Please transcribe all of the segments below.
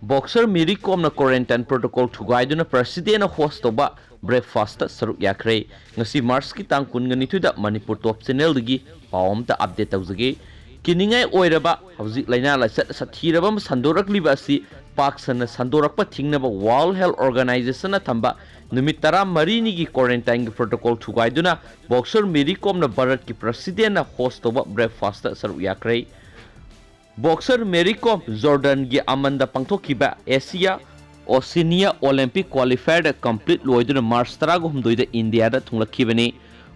Boxer Mary Kom na quarantine protocol thugaiduna president na host toba breakfast saruk yakre ngasi Mars ki tang kun ngani thuda Manipur top channel digi pawam ta update tawjage kiningai oiraba hauji laina laisat sathiraba sandorakliba asi paksana sandorakpa thingnaba World Health Organization na thamba numit tara marini gi quarantine gi protocol thugaiduna Boxer Mary Kom na Bharat ki president na host toba breakfast saruk yakre Boxer Mary Kom Jordan gi amanda pangthokiba Asia Oceania Olympic qualifier complete loiduna March 13 India da thunglakibani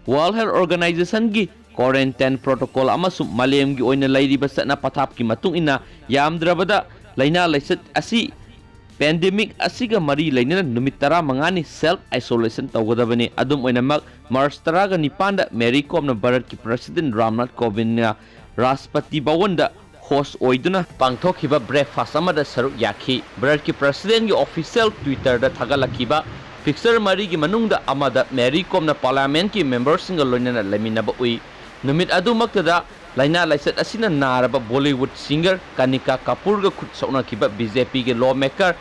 World Health Organization gi quarantine protocol amasum malem gi oina lairiba satna pathap ki matung ina yamdrabada laina laisat asi pandemic asiga mari laina numit 15 ni self isolation tawgadabani adum oina mak March 19 da Mary Kom na Bharat ki President Ramnath Kovind na Rashtrapati Bhavan da host oiduna pangthokiba breakfast amada saruk yakhi Bharat ki president gi official Twitter da thagalakiba fixer mari gi manungda amada Mary Kom na parliament ki members singa loinana laminaba ui numit adu maktada laina laisat asina naraba Bollywood singer Kanika Kapoor ga khut sauna kiba BJP ge lawmaker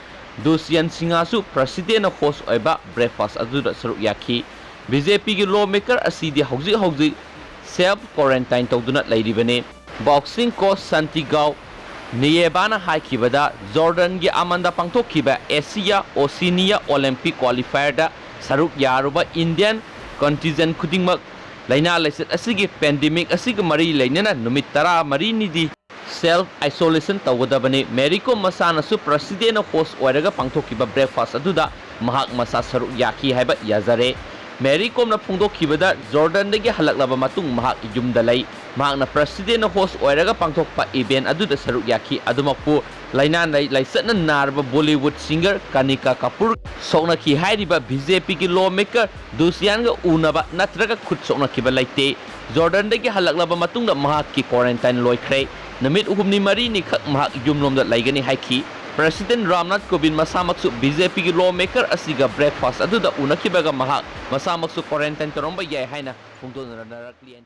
Dushyant Singha su president na host oiba breakfast adu da saruk yakhi BJP ge lawmaker asidi hauji self quarantine tawduna lairibane Boxing coach Santigao Niyebana haikibada Jordan gi amanda pangthokiba Asia Oceania Olympic qualifier da saruk yaruba Indian contingent khudingmak laina laisat asigi pandemic asigi mari lainana numit 13 ni di self isolation tawgadabani Mary Kom masana su president host oiraga pangthokiba breakfast aduda mahak masa saruk yakhi haiba yazare Mary Kom na phungdokhibada Jordan dagi halaklaba matung mahak yumda lai mahak na president host oiraga pangthokpa event aduda saruk yakhi adumakpu laina laisat na narba Bollywood singer Kanika Kapoor sokna ki hairiba BJP ki lawmaker Dushyant ga unaba natraga khut sokna ki balaite Jordan dagi halaklaba matung da mahak ki quarantine loikhre namit uhumni mari ni khak mahak yumlom da laigani haiki President Ramnath Kovind masamaksu BJP ki lawmaker asiga breakfast aduda unakibaga mahak masamaksu quarantine taromba yai haina phungdona narakli